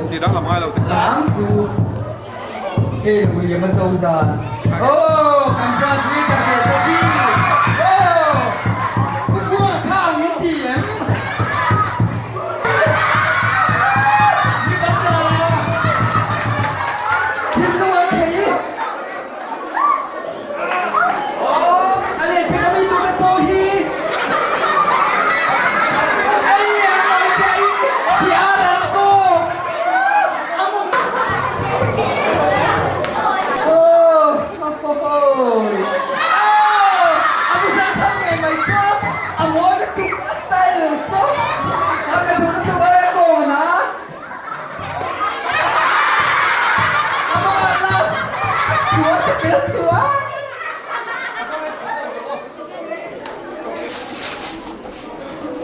thì đó là mai đầu tiên sáng su cái người điểm mà ZOZAN cảm ơn quý cả thể có đi chua khao những điểm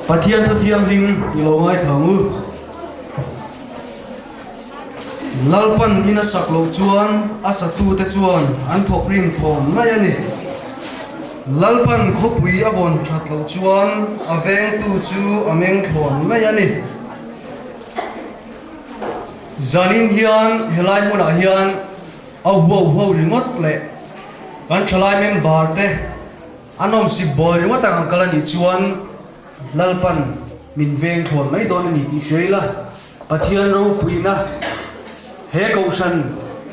Pathian thu thiam ling ilo ngai thangu lalpan ina saklo chuan asatu te chuan an thok rim thom ngai ani lalpan khopui avon thatlo chuan aveng tu chu ameng thom ngai ani zanin hian helai muna hian au ringot le kan chalai member te anom si boy ringot ang kalani chuan lalpan min veng thon mai don ni ti sheila Pathian ro khuina he kausan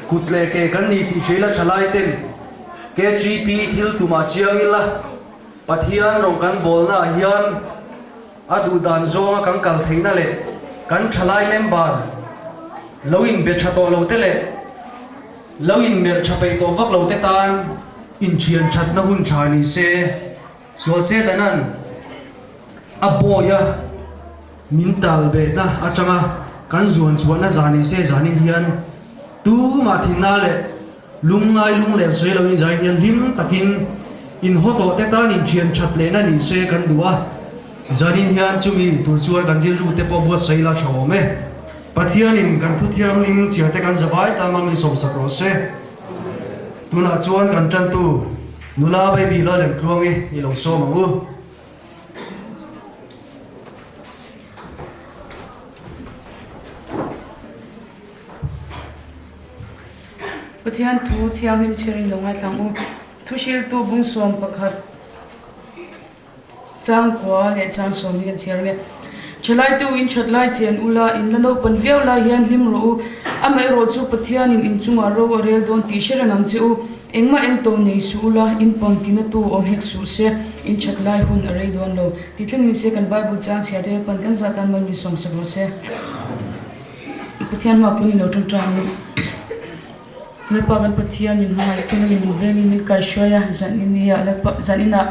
kutle ke kan ni ti sheila chalai ten KTP thil tuma chiang ila Pathian ro kan bolna hian adu dan zonga kan kal theina le kan chalai member loin be chato lo te le loin mel chapai to vak lo te tan in chian chat na hun chani se so se tanan aboya mintal be na achanga kan zuan chuan na zani se zanin hian tu ma thina le lungai lung le se lo in zai hian lim takin in hoto te tan in chian chat le na ni se kan duwa zanin hian chumi tur chuan kan dil ru te po bo seila chome Pathian in kan thu thiam lim chia te kan zawai ta ma mi som sak ro se tuna chuan kan chan tu nula baby la lem tluangi i lo so mangu Pathian thu thiam lim chiring lo ngai tlangu thu shil tu bung som pakhat chang kwa le chang som ni kan chiar me chalai tu in chat lai chen ula in lano pan veu la hian lim ro amai ro chu Pathian in chunga ro rel don ti sheranam chu engma eng to nei su ula in pangtina tu om hek su se in chat lai hun arei don lo ti thlengin se kan bible chang chhia de pan kan zatan mai mi som sa ro se Pathian ma puni lo tang tang ni le pa kan Pathian min mai tun min vemi min ka shoya zaninia le pa zanina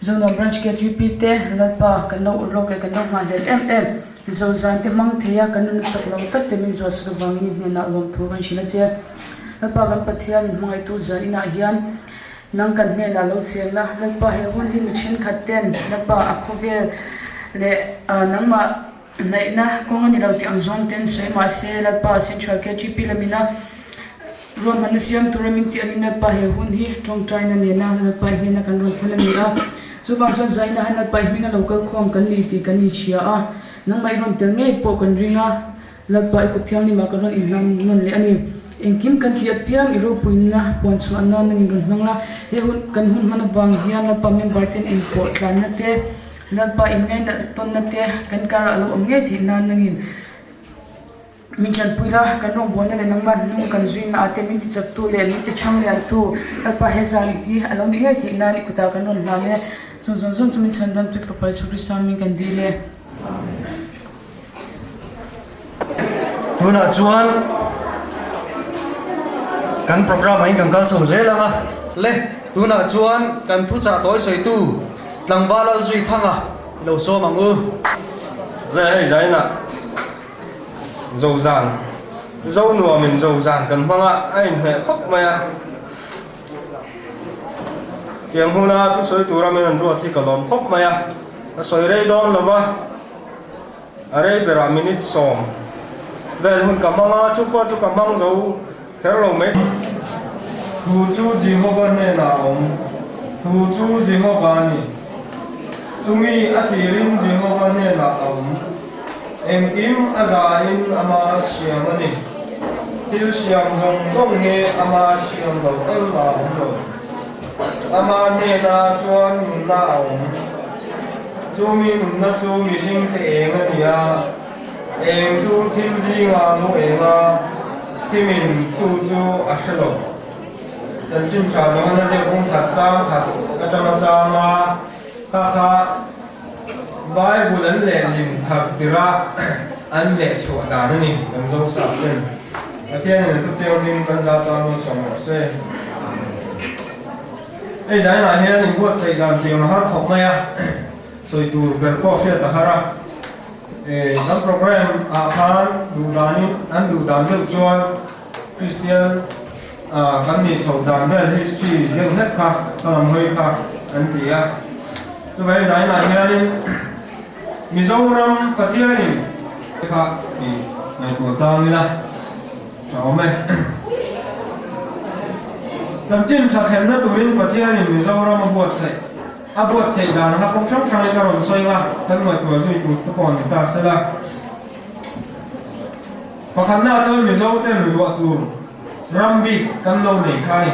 Zonuam branch KTP te lalpa kan lo urok le kan lo ma del ZOZAN te mang theya kan nun sak lo tak te min zwas ka wangi ni na lom thu kan shina che lalpa kan Pathian min mai tu zanina hian nang kan ne na lo cheng na lalpa he hun hi mi thin khaten lalpa akhovel le nang ma nei na kong ani lo ti ang zong ten soi ma se lalpa central KTP la mina rom man siam turamin ti ani lalpa he hun hi tong trai na ne na lalpa hi na kan ron thana ni a so bang chon zaina hanat pai minga local khom kan ni ti kan ni chia a nang mai ron tel nge po kan ringa lat pai ku thiam ni ma kan in nam non le ani engkim kan ti apiang iro puinna pon chuan na nang ron hangla he hun kan hun mana bang hian la pa member ten import kan na te lat pa in ngai na ton na te kan kara lo om nge thi na nangin min chan puila kan rong bon le nang man nung kan zuin na ate min ti chak tu le min ti chang le tu lat pa he zan ti along ni ngai thi na ni kuta kan ron na me zon tumin sandam tu for Pai Kristan min kan dile tuna chuan kan program ai kan kal so zela ma le tuna chuan kan thu cha toy soi tu tlangwalal zui thanga lo so mangu về hay giấy nè ZOZAN dâu nùa mình ZOZAN cần phong ạ anh hệ khóc mày tiếng hôn là thu soi tu ra mình ruột thì cả lom khóc mày soi đây đón là ba ở đây về ra minute som về hôn cầm măng chúc cầm măng dâu theo lòng mấy thu chú gì mà bên này nào thu chú gì mà bên này Tumi atirin Jehovah ne la em kim azain ama siamani til siam zong he ama siam lo em la lo ama ne na chuan na Tumi na Tumi sing te engania em chu thim ji nga lu enga himin chu ashelo chân chim cha lo na je kung that chang khat atama changa kha Bible an le lim thak tira an le chua da ni ang zo sa pen Pathian ne tu teo nim kan za ta no song se ei dai na hian in buat sei dan teo na har khop maya soi tu ber ko fe ta hara dan program a khan du dani an du dan le chuan Christian kan ni chou dan le history gen het kha tam hoi kha an tia tu bai dai na hian Zonuam Pathian kha ni mai tu ta ni la chao me tam chim sa khem na turin Pathian Zonuam buat sei a buat sei dan ha kong chang chang ka ron soi la kan mai tu zui tu pon ta se la pakhan na chon mi zo ten lu tu rambi kan lo nei khai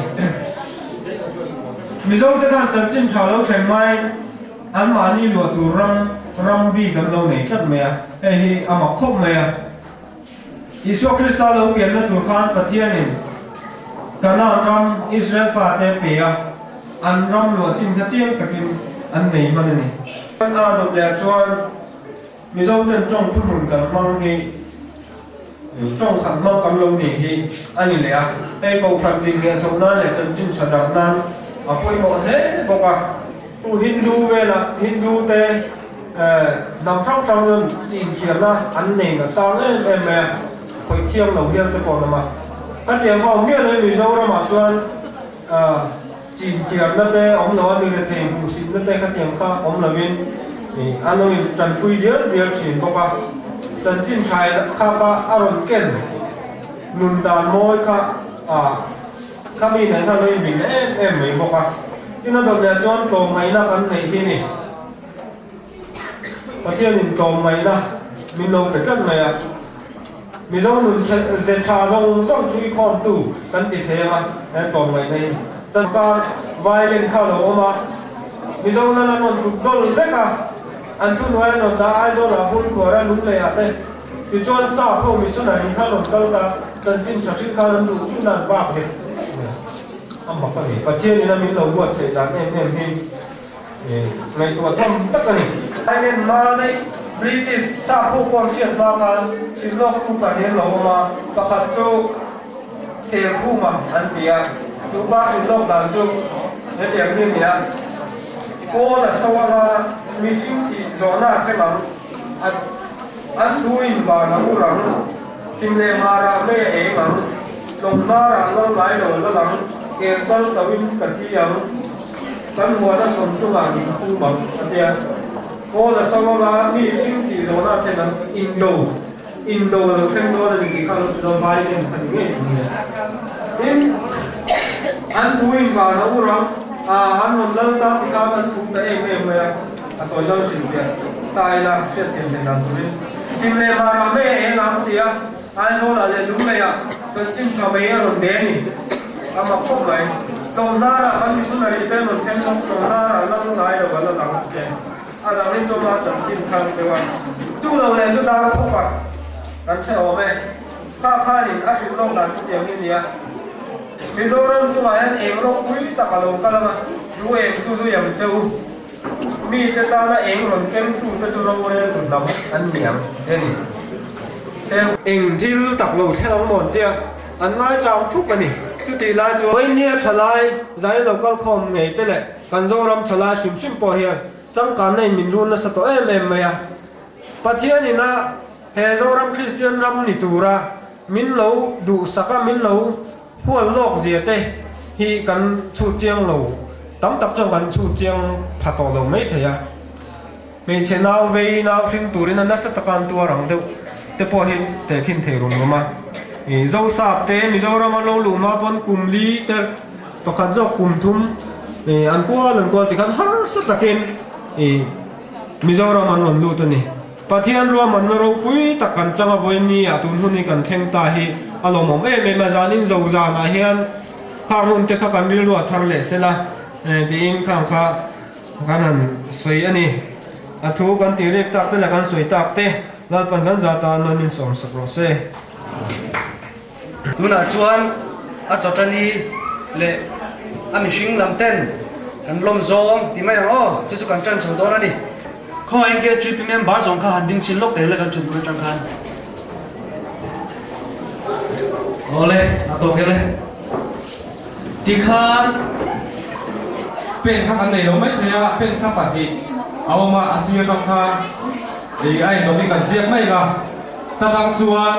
mi zo te kan chan chim cha lo khem mai an ma ni lu tu Rambi kan lo nei chat me a hi ama khop me a Isu Krista lo pian na tur khan Pathian in kana ram Israel fa te pe a an ram lo chim ka chiang takin an nei man ni an a do le chuan mi zo ten trong thu mun kan mang hi trong khan mang kan lo ni hi ani le a ei ko phram din ge so na le chan chin cha dam nan a poi mo he bo ka tu Hindu ve la Hindu te nằm trong trong chỉ khiển là ăn nền là sao đấy em phải thiêng đầu tiên tôi còn mà các tiếng họ biết đấy vì sao mà cho chỉ khiển là đây ông nói như thế cũng xin là đây các tiếng khác ông là viên thì anh nói trần quy điết việc chuyển qua ba dân chính thái khác ba aron ken nôn đàn môi khác kami này là nói mình em mấy qua thì nó được là cho anh cầu mấy là ăn này thế này Pathian in tom mai na min lo ke kan mai a mi zo nun ze tha zong zong chui khom tu kan ti the ma an tom mai nei chan ka violin kha lo ma mi zo na non tu dol le ka an tu noi no da ai zo la hun ko ra lum le a te ti chuan sa ko mi su na ni kha lo kal ta chan chin cha shin kha ran tu tu nan ba ke am ma ka ni Pathian ina min lo buat se dan em hi ngày tuổi thâm tất cả này ai nên mà đây British sa phụ quan chuyện mà kan xin lỗi tu cả nên lâu mà và khát cho xe phụ mà anh bia tu ba xin lỗi làm cho để tiền như vậy cô là sau là mi xin thì rõ na cái bằng anh thui và nó cũng rằng xin lệ mà ra mê ấy bằng lồng na ra lâu lại rồi nó lắng kèm chân tàu in cả thi giống tan hua na som tu la ni tu bang atia ko la sama la mi sim ti zo na te nan Indo lo ken do na ni ka lo do vai ni kan ni in an tu in ba na u ram an mon dal ta ti ka an tu ta em ya a to lo sin dia tai la se ti ni nan tu ni sim le ma ra me e na ti a ai so la le lu me ya chân chim cha me ya ro de ni ama khop mai tông đa là anh mình nói tên mình thêm xong tông đa là nó lại rồi nó làm cái rằng nên cho nó chậm chim thăng cho anh chú đầu này chúng ta không phải anh sẽ ôm em khai thì anh sẽ long đàn chút tiền như vậy bây giờ rằng chú anh em nó quý ta cả lâu cả mà chú em chú em chú mi cái ta là em rồi kem chú cái chú lâu này tụi nó anh niệm thế này xem em thì tạc lâu theo nó một tia anh nói chào chúc cái này tu ti la cho oi nia thalai zai local khom ngei te le kan zoram thala sim sim po hian chang kan nei min run na sa to em maya Pathian ina he zoram Christian ram ni tura min lo du saka min lo hual lok zia te hi kan chu chiang lo tam tak chang kan chu chiang phato lo mai thaya me chenau ve nau sim turin na sa takan tu rang deu te po hi te khin the run ma dâu sạp té mi dâu ra mà lâu lù mà vẫn cùng lý té to khăn dâu cùng thum ăn qua lần qua thì khăn hết rất là kén Mizoram an ron lu tani Pathian ruam an ro pui takan changa voini atun huni kan theng ta hi alom me me mazanin ZOZAN a hian khangun te kha kan ril ru thar le sela ti in khang kha kanan soi ani athu kan ti rek tak te la kan soi tak te lal pan kan za ta non in som sakro se tuna chuan a chotani le ami hring lam ten kan lom zong ti mai o chu kan chan chho don ani kho anh KTP member zong kha handing sin lok te le kan chu bu chang khan ole a to kele ti khan pen kha kan nei lo mai thea pen kha pa hi awama asia tang kha ei ai no ni kan jiak mai ga ta tang chuan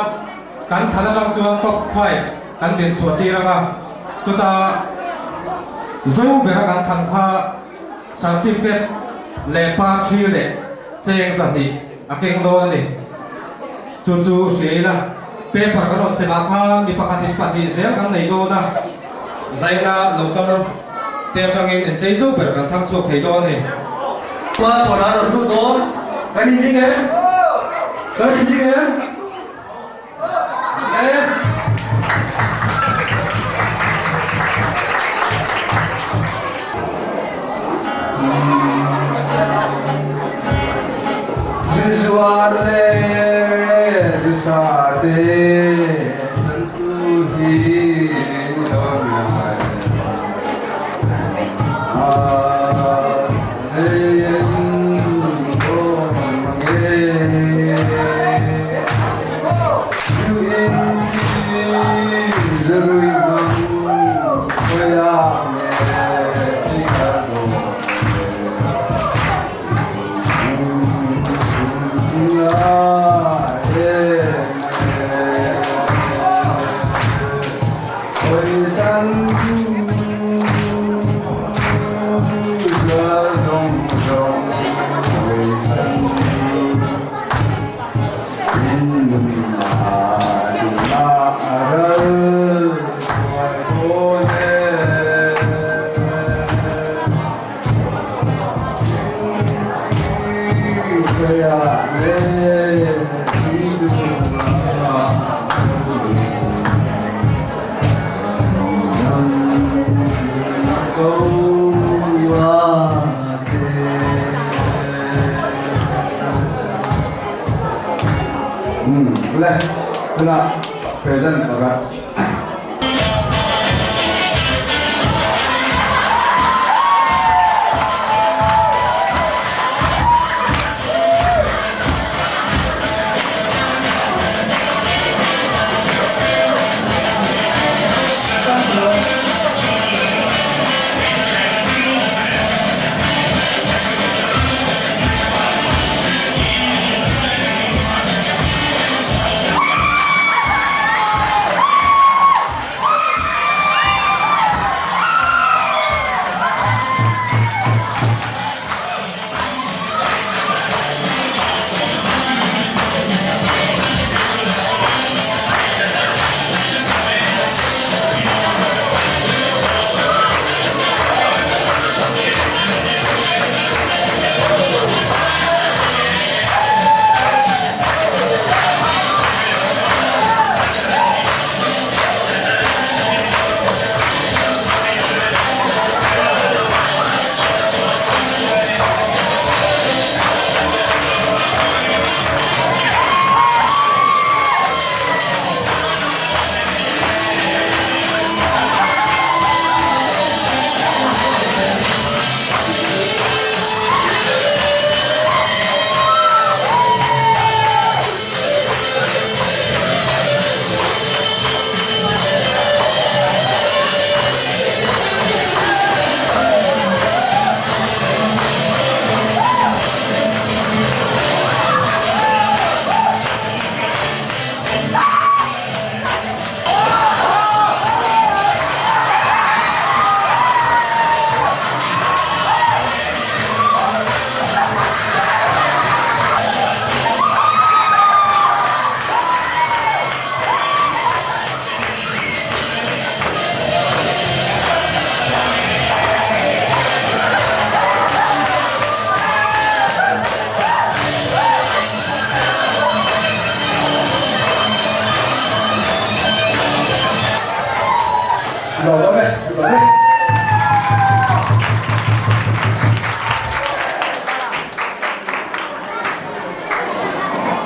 kan thana tang chuan top 5 kan den chu ti ra ga chuta zo be ra kan thang kha certificate le pa thi le cheng sa ti a keng do ni chu chu se la pe par ka ron se ba kha mi pa kha ti pa ti se kan nei do na zaina local te tangin en chei zo ber kan thang chu khei do ni qua so na ro lu do kan ni nge kan ni nge Visuale visate santuhi domai present baga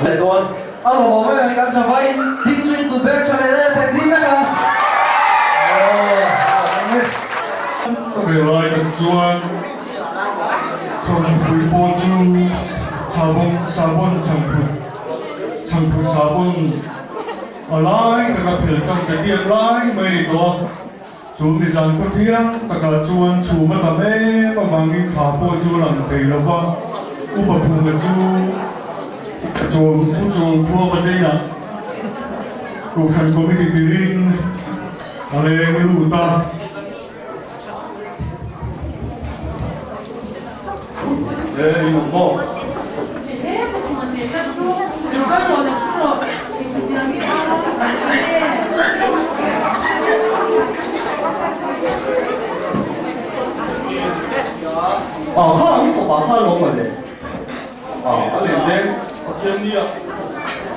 Để tuần. Ông có mấy anh sao vậy? Đi chuyên từ bé cho này lên thành đi nữa. Các vị lại được chuan trong quý bộ chu sabon sabon ở lại các bạn hiểu trong cái điện lại mấy đó chúng thì rằng có tiếng các bạn chuan chủ mà bà mẹ mà mang đi thả bộ chu làm thầy là va u bà phụ mà chu phua bên đây là cuộc hành của mấy cái tiếng ở đây mới đủ ta. 이거 뭐? 사람이 또 마파를 먹으면 돼. 근데 어쩐지야.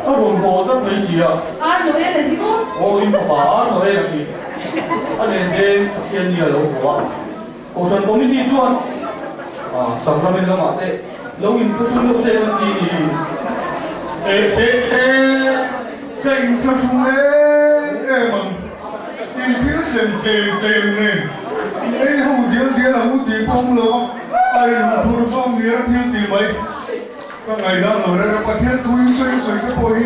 뭐 어떤 글씨야? 이거 봐. 너의 여기. 근데 어쩐지야 너무 좋아. 우선 동민이 좋아. 상담에 나가서 여기 무슨 요새 어디? cái theo chúng em mà đi phía xem này ấy không tiếng là hút tiền không lo ai là thu xong thì nó thiếu tiền mấy các ngày đang ở đây các thiết túi xoay cái bôi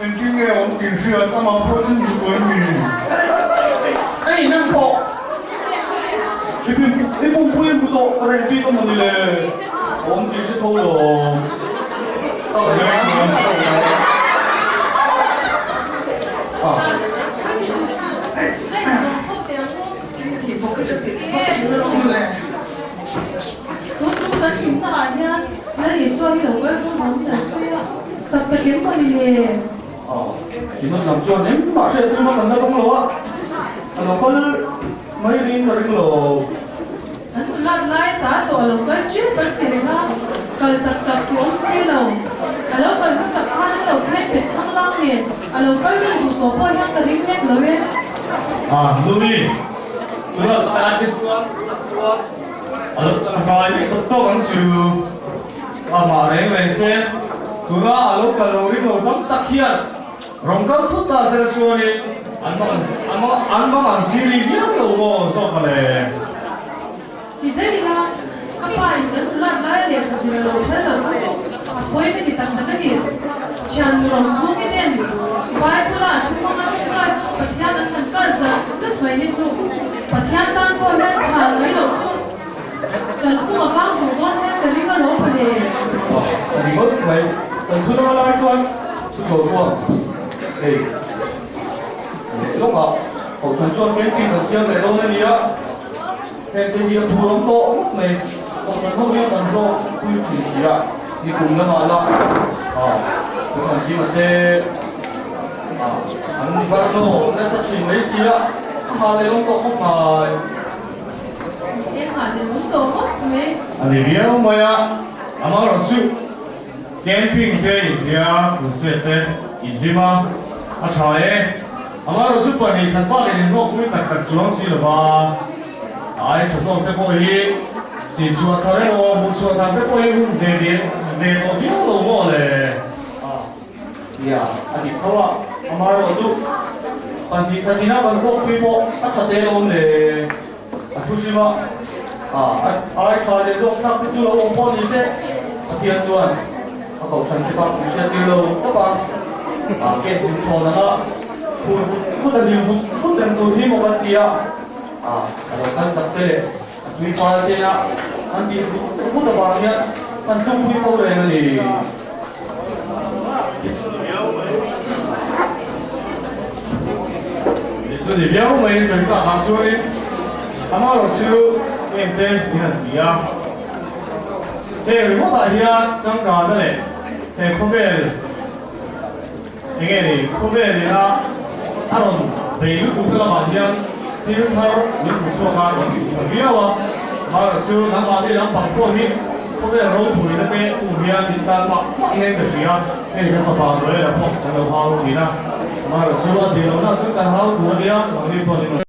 em chỉ nghe ông tiền xưa ta mà có những người của mình ấy năng phò 이 부부도 그래 비도 못이래 엄지 시토요 지금 남주한테 마셔야 될 만한 거 와. 걸 mấy đi rồi cái lồ anh làm lại cả tổ lòng cái trước bất kỳ nào cần tập cuốn xí lầu lúc cần các sập khăn lầu hết việc thăng long liền lúc cái mình một số bôi nhang cần đi hết rồi bên Louis 그거 아직 좋아 cái tốt ăn chịu 말에 왠지 그가 알로까 우리 뭐 땀딱 희한 롱가 푸다 세수원이 안방 지리 비하게 오고 서가네. thì đây là các bạn vẫn làm lại để thực hiện lâu rất là với cái thì tập cái gì chẳng lòng xuống cái đen vài cái là chúng ta nói Pathian đang cần cởi ra rất mấy những chỗ Pathian đang có lên chẳng mấy độ chẳng cũng mà vang của con thế cái gì mà nó phải để thì có vậy thứ đó là con thứ đồ của thì lúc đó hậu sản xuất cái phim đầu tiên này đâu nên gì á thì cái gì thu đóng tổ này hậu sản không biết làm đâu quy trình gì ạ thì cùng nó mà là cái phần gì mà thế anh bắt đầu cái sự trình mấy gì á mà lấy đóng tổ không mà em hỏi thì đúng tổ không mấy 아니 위험 뭐야 아마로 주 캠핑 때 인디아 군세 때 인디마 아차에 아마로 주빠니 단발에 있는 거 우리 딱 주렁시로 봐 아이 저서 때 보이 진주와 타레오 무추와 다 보이 내리 내도 비오도 뭐래 야 아니 그거 아마로 주 아니 다니나 간거 피고 아차대로 오네 조심하 ai cho đến lúc các cái chú ông con như thế Pathian chuan cậu sản xuất bằng xe tiêu lâu các bạn cái vùng thổ là phút là nhiều phút đêm tôi đi một cái kia kalau kan sakte tui pa te na anti phút là bao nhiêu anh chung đi câu này thì所以表妹就搞下所以아마로 주 em tên thì là gì à? Thế rồi có tại hiện trong cả đây thế không biết cái này không biết thì là anh bây giờ cũng là bạn hiện thì chúng ta những cuộc sống khác còn bây giờ mà chú nằm ở đây nằm bằng cô đi không biết rồi buổi đó cái cũng hiện thì ta mà nghe cái gì à cái này nó bảo rồi là không nó bảo gì na mà chú ở đây nó chúng ta học đuổi đi à đi vào đi